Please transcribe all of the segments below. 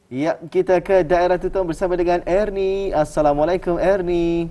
Ya, kita ke daerah Tutong bersama dengan Ernie. Assalamualaikum Ernie.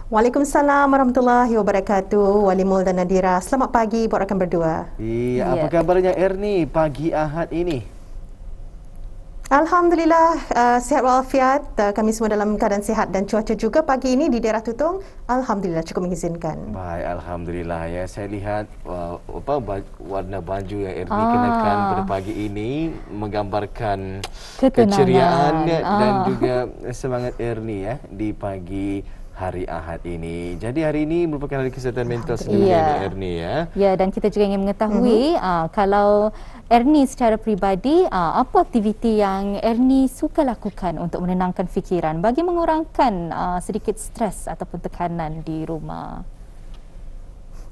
Waalaikumsalam warahmatullahi wabarakatuh. Wali Mul dan Nadira. Selamat pagi buat rakan berdua. Iya, apa Ya. kabarnya Ernie pagi Ahad ini? Alhamdulillah, sihat walafiat. Kami semua dalam keadaan sihat dan cuaca juga pagi ini di daerah Tutong Alhamdulillah cukup mengizinkan. Baik, alhamdulillah ya. Saya lihat warna baju yang Ernie kenakan pada pagi ini menggambarkan keceriaan Ketenangan. dan juga semangat Ernie ya di pagi hari Ahad ini. Jadi hari ini merupakan hari kesihatan mental sedunia Ya. ni Ernie ya. Ya, dan kita juga ingin mengetahui kalau Ernie secara peribadi, apa aktiviti yang Ernie suka lakukan untuk menenangkan fikiran bagi mengurangkan sedikit stres ataupun tekanan di rumah.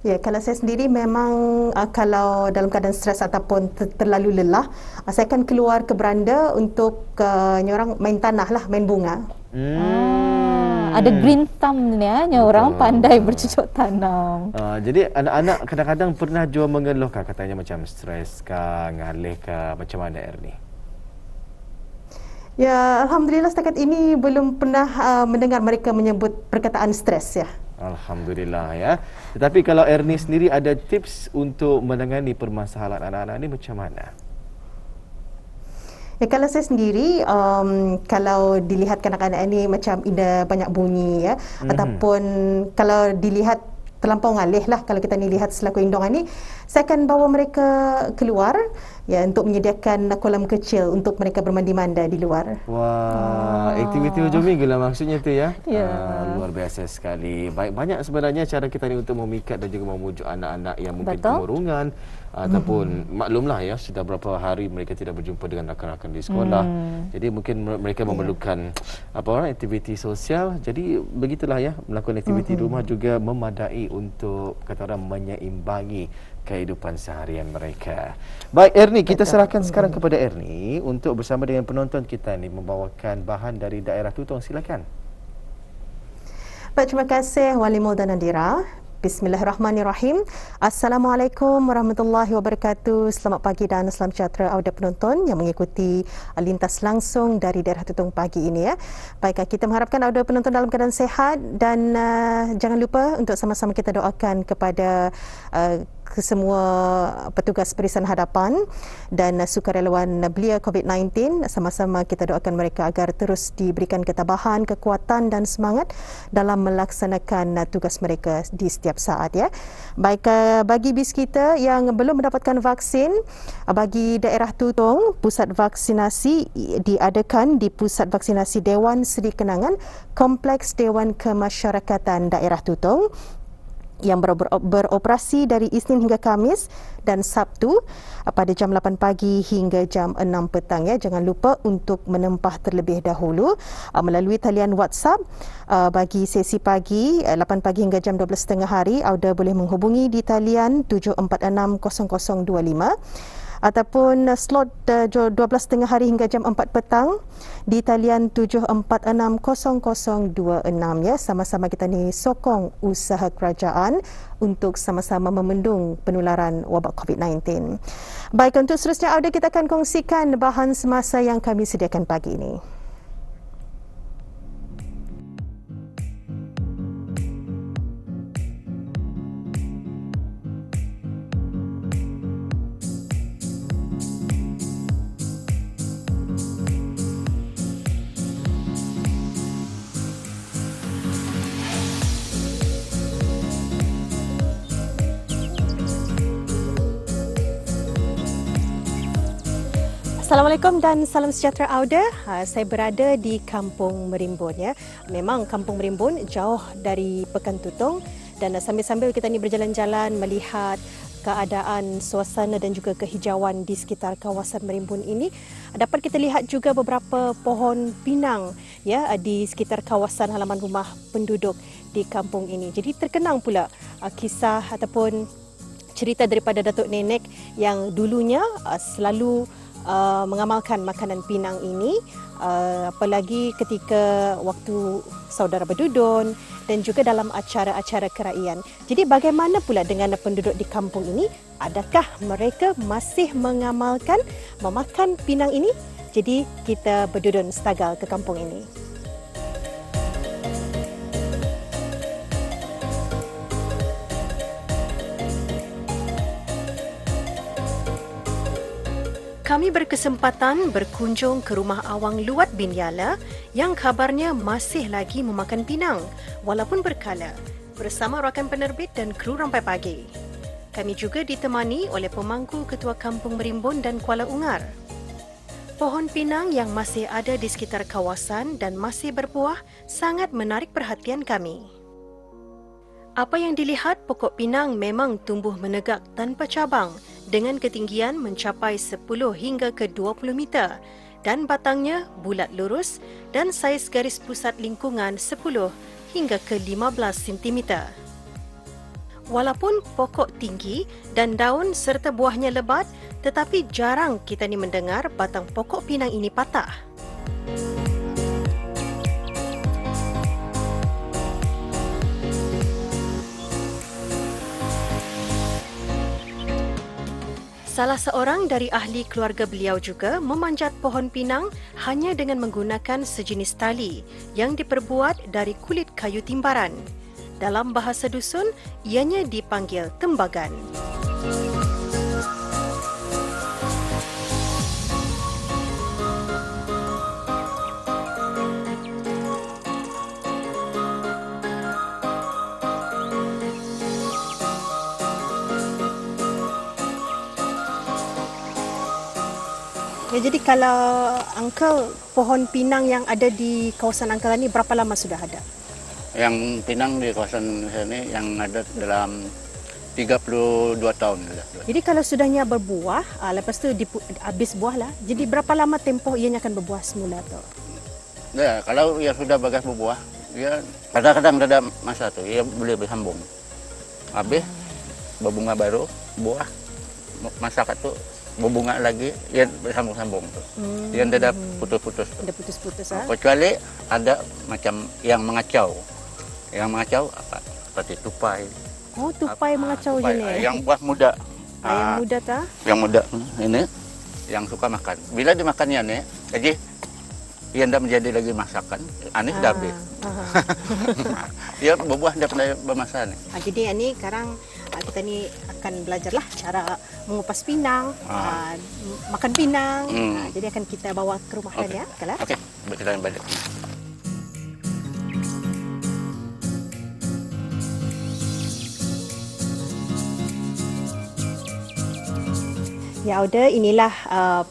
Ya, kalau saya sendiri memang kalau dalam keadaan stres ataupun terlalu lelah, saya akan keluar ke beranda untuk nyorang main tanah lah, main bunga. Ada green thumb ni orang pandai bercucuk tanam. Jadi anak-anak kadang-kadang pernah jua mengeluh kah, katanya macam stres kah, ngalih kah, macam mana Ernie? Ya, Alhamdulillah setakat ini belum pernah mendengar mereka menyebut perkataan stres ya. Alhamdulillah ya. Tetapi kalau Ernie sendiri ada tips untuk menangani permasalahan anak-anak ni macam mana? Ya, kalau saya sendiri, kalau dilihat kanak-kanak ini macam ada banyak bunyi ya, ataupun kalau dilihat terlampau ngalih lah, kalau kita ni lihat selaku indongan ni, saya akan bawa mereka keluar ya untuk menyediakan kolam kecil untuk mereka bermandi-manda di luar. Wah, aktiviti hujung minggu lah maksudnya tu ya. Ya. Luar biasa sekali. Baik, banyak sebenarnya cara kita ni untuk memikat dan juga memujuk anak-anak yang mungkin Betul. kemurungan ataupun maklumlah ya, sudah berapa hari mereka tidak berjumpa dengan rakan-rakan di sekolah. Jadi mungkin mereka memerlukan aktiviti sosial. Jadi begitulah ya, melakukan aktiviti rumah juga memadai untuk kata orang menyeimbangi kehidupan seharian mereka. Baik Ernie, kita serahkan sekarang kepada Ernie untuk bersama dengan penonton kita ni membawakan bahan dari daerah Tutong. Silakan. Baik, terima kasih Wali Mul dan Nadira. Bismillahirrahmanirrahim. Assalamualaikum warahmatullahi wabarakatuh. Selamat pagi dan salam sejahtera auda penonton yang mengikuti lintas langsung dari daerah Tutong pagi ini ya. Baik, kita mengharapkan auda penonton dalam keadaan sehat dan jangan lupa untuk sama-sama kita doakan kepada kesemua petugas barisan hadapan dan sukarelawan belia COVID-19. Sama-sama kita doakan mereka agar terus diberikan ketabahan, kekuatan dan semangat dalam melaksanakan tugas mereka di setiap saat ya. Baik, bagi bis kita yang belum mendapatkan vaksin, bagi daerah Tutong, pusat vaksinasi diadakan di Pusat Vaksinasi Dewan Seri Kenangan, Kompleks Dewan Kemasyarakatan Daerah Tutong yang beroperasi dari Isnin hingga Khamis dan Sabtu pada jam 8 pagi hingga jam 6 petang ya. Jangan lupa untuk menempah terlebih dahulu melalui talian WhatsApp bagi sesi pagi 8 pagi hingga jam 12.30 hari. Auda boleh menghubungi di talian 7460025 ataupun slot 12.30 hari hingga jam 4 petang di talian 7460026 ya. Sama-sama kita ni sokong usaha kerajaan untuk sama-sama memendung penularan wabak COVID-19. Baik, untuk seterusnya audio kita akan kongsikan bahan semasa yang kami sediakan pagi ini. Assalamualaikum dan salam sejahtera auda. Saya berada di Kampung Merimbun ya. Memang Kampung Merimbun jauh dari Pekan Tutong dan sambil-sambil kita ni berjalan-jalan melihat keadaan suasana dan juga kehijauan di sekitar kawasan Merimbun ini, dapat kita lihat juga beberapa pohon pinang ya di sekitar kawasan halaman rumah penduduk di kampung ini. Jadi terkenang pula kisah ataupun cerita daripada Datuk Nenek yang dulunya selalu mengamalkan makanan pinang ini, apalagi ketika waktu saudara berdudun dan juga dalam acara-acara kerajaan. Jadi bagaimana pula dengan penduduk di kampung ini? Adakah mereka masih mengamalkan memakan pinang ini? Jadi kita berdudun setagal ke kampung ini. Kami berkesempatan berkunjung ke rumah awang Luat bin Yala yang kabarnya masih lagi memakan pinang walaupun berkala bersama rakan penerbit dan kru Rampai Pagi. Kami juga ditemani oleh pemangku Ketua Kampung Merimbun dan Kuala Ungar. Pohon pinang yang masih ada di sekitar kawasan dan masih berbuah sangat menarik perhatian kami. Apa yang dilihat, pokok pinang memang tumbuh menegak tanpa cabang dengan ketinggian mencapai 10 hingga ke 20 meter dan batangnya bulat lurus dan saiz garis pusat lingkungan 10 hingga ke 15 cm. Walaupun pokok tinggi dan daun serta buahnya lebat, tetapi jarang kita ni mendengar batang pokok pinang ini patah. Salah seorang dari ahli keluarga beliau juga memanjat pohon pinang hanya dengan menggunakan sejenis tali yang diperbuat dari kulit kayu timbaran. Dalam bahasa dusun, ianya dipanggil tembagan. Ya, jadi kalau Uncle, pohon pinang yang ada di kawasan Uncle ini berapa lama sudah ada? Yang pinang di kawasan sini yang ada dalam 32 tahun. Jadi kalau sudahnya berbuah, lepas tu habis buah lah. Jadi berapa lama tempoh ianya akan berbuah semula tu? Ya, kalau ia sudah bagas berbuah, ia kadang-kadang ada masa tu ia boleh bersambung. Habis berbunga baru, buah, masyarakat tu berbunga lagi, ia bersambung-sambung tu. Dia tidak putus-putus. Tidak putus-putus ah. Kecuali ada macam yang mengacau. Yang mengacau apa? Seperti tupai. Oh, tupai mengacau tupai, je ni. yang buah muda. Yang muda ta? Yang muda ini yang suka makan. Bila dimakannya ni, jadi ia tidak menjadi lagi masakan. Anis dah habis. Ia berbuah dah pernah bermasa ni. Jadi ini sekarang kita ni akan belajarlah cara mengupas pinang, makan pinang. Jadi akan kita bawa ke rumah kan ya, Kala? Okey, kita balik. Ya, Auda, inilah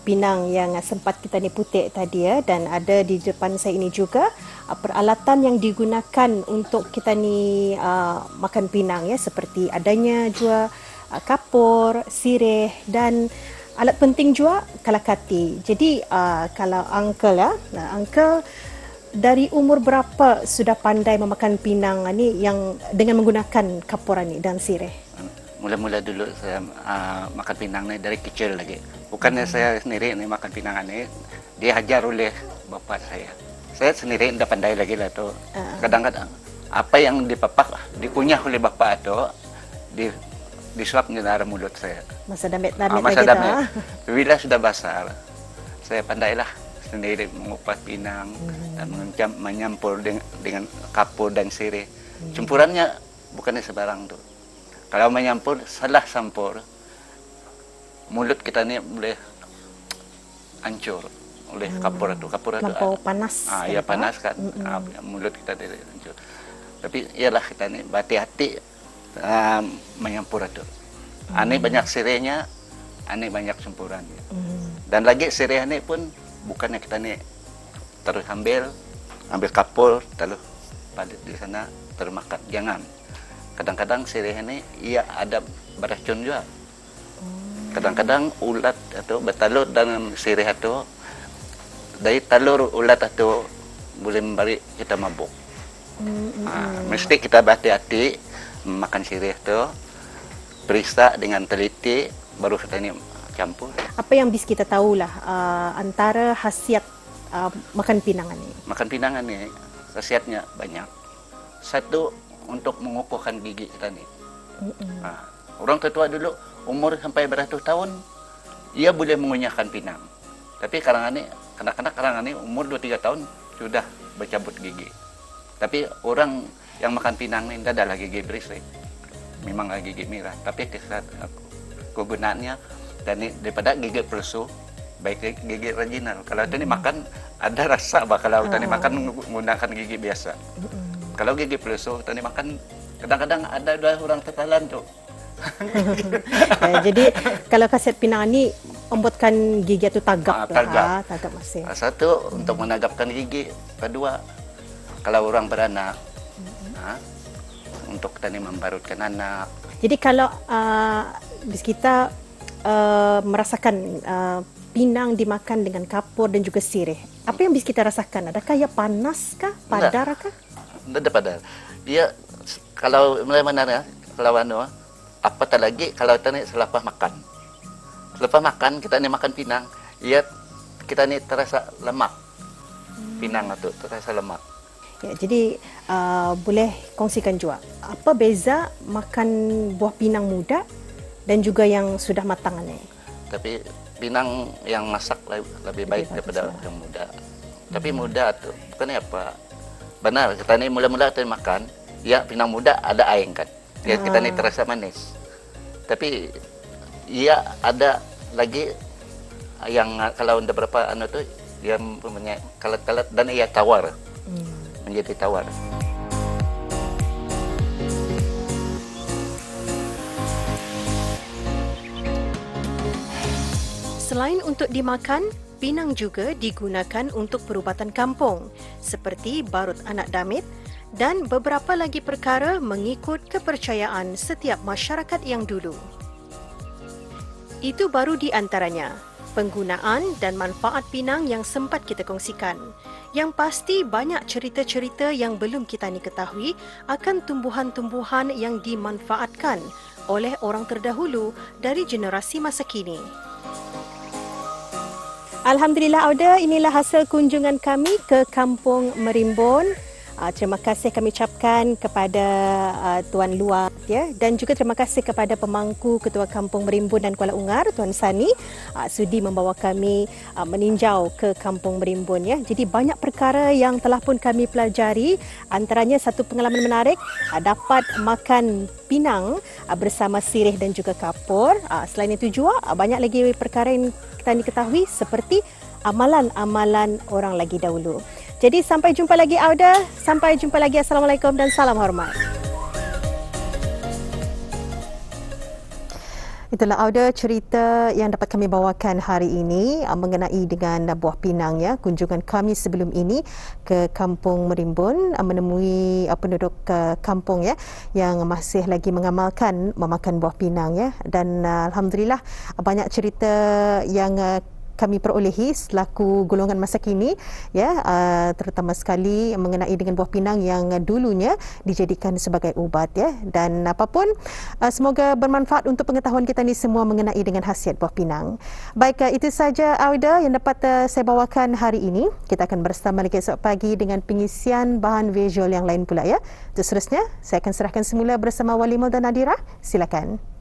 pinang yang sempat kita ni putik tadi ya, dan ada di depan saya ini juga peralatan yang digunakan untuk kita ni makan pinang ya, seperti adanya juga kapur, sirih dan alat penting juga kalakati. Jadi kalau Uncle ya, Uncle dari umur berapa sudah pandai memakan pinang ni yang dengan menggunakan kapuran ni dan sirih? Mula-mula dulu saya makan pinang ni dari kecil lagi. Bukannya saya sendiri ni makan pinang ni, diajar oleh bapa saya. Saya sendiri tidak pandai lagi lah tu. Kadang-kadang apa yang dipapak, dikunyah oleh bapa tu, disuap di dalam mulut saya. Masa damit-damit masa lagi damit. tu. Bila sudah basah, saya pandailah sendiri mengupas pinang dan menyampur dengan kapur dan sirih. Campurannya bukannya sebarang tu. Kalau menyampur, salah sampur, mulut kita ni boleh hancur oleh kapur itu. Kapur itu panas. Ya panas kan, mulut kita tidak hancur. Tapi ialah kita ni berhati-hati menyampur itu. Ini banyak sirihnya, ini banyak campurannya. Dan lagi sirih ini pun bukannya kita ni terus ambil kapur, terus palit di sana terus makan. Jangan. Kadang-kadang sirih ini ia ada beracun juga. Kadang-kadang ulat atau bertelur dalam sirih itu, dari telur ulat itu boleh memberi kita mabuk. Mesti kita berhati-hati makan sirih itu, periksa dengan teliti, baru kita ini campur. Apa yang bisa kita tahulah antara khasiat makan pinang ini? Makan pinang ini khasiatnya banyak. Satu, untuk mengukuhkan gigi kita ni. Orang tua dulu umur sampai beratus tahun ia boleh mengunyahkan pinang. Tapi sekarang ni Kanak-kanak sekarang ini umur 2-3 tahun sudah bercabut gigi. Tapi orang yang makan pinang ini tidak adalah gigi berisik, memang gigi merah. Tapi kegunaannya dan daripada gigi palsu, baik gigi original. Kalau tadi makan ada rasa, kalau tadi makan menggunakan gigi biasa. Kalau gigi palsu tadi makan kadang-kadang ada orang tertalan tuh. Jadi kalau kaset pinang ni membuatkan gigi itu tagap tagap. Tagap masih. Satu untuk menagapkan gigi, kedua kalau orang beranak untuk tadi membarutkan anak. Jadi kalau kita merasakan pinang dimakan dengan kapur dan juga sirih, apa yang bisa kita rasakan? Adakah ia panas kah, padar kah? Tidak padar. Dia kalau mulai mana kalau apa lagi kalau tadi selepas makan. Selepas makan kita ni makan pinang, kita ni terasa lemak. Pinang itu terasa lemak. Ya, jadi boleh kongsikan juga apa beza makan buah pinang muda dan juga yang sudah matang ni? Tapi pinang yang masak lebih baik daripada yang muda. Tapi muda tu bukannya apa? Benar, kita ni mula-mula kita makan, ya pinang muda ada air kan. Kita ni terasa manis. Tapi ada lagi yang kalau ada berapa tu dia punya kalat-kalat dan ia tawar. Menjadi tawar. Selain untuk dimakan, pinang juga digunakan untuk perubatan kampung seperti barut anak damit dan beberapa lagi perkara mengikut kepercayaan setiap masyarakat yang dulu. Itu baru di antaranya penggunaan dan manfaat pinang yang sempat kita kongsikan. Yang pasti banyak cerita-cerita yang belum kita ni ketahui akan tumbuhan-tumbuhan yang dimanfaatkan oleh orang terdahulu dari generasi masa kini. Alhamdulillah Auda, inilah hasil kunjungan kami ke Kampung Merimbun. Terima kasih kami ucapkan kepada Tuan Luar dan juga terima kasih kepada pemangku Ketua Kampung Merimbun dan Kuala Ungar Tuan Sani sudi membawa kami meninjau ke Kampung Merimbun ya. Jadi banyak perkara yang telah pun kami pelajari, antaranya satu pengalaman menarik dapat makan pinang bersama sirih dan juga kapur. Selain itu juga banyak lagi perkara yang kita diketahui seperti amalan-amalan orang lagi dahulu. Jadi sampai jumpa lagi Auda, sampai jumpa lagi. Assalamualaikum dan salam hormat. Itulah Auda cerita yang dapat kami bawakan hari ini mengenai dengan buah pinang ya. Kunjungan kami sebelum ini ke Kampung Merimbun menemui penduduk kampung ya yang masih lagi mengamalkan memakan buah pinang ya, dan alhamdulillah banyak cerita yang kami perolehi selaku golongan masa kini ya, terutama sekali mengenai dengan buah pinang yang dulunya dijadikan sebagai ubat ya, dan apapun semoga bermanfaat untuk pengetahuan kita ni semua mengenai dengan khasiat buah pinang. Baik, itu saja Auda yang dapat saya bawakan hari ini. Kita akan bersama lagi esok pagi dengan pengisian bahan visual yang lain pula ya. Untuk seterusnya saya akan serahkan semula bersama Walimul dan Nadira. Silakan.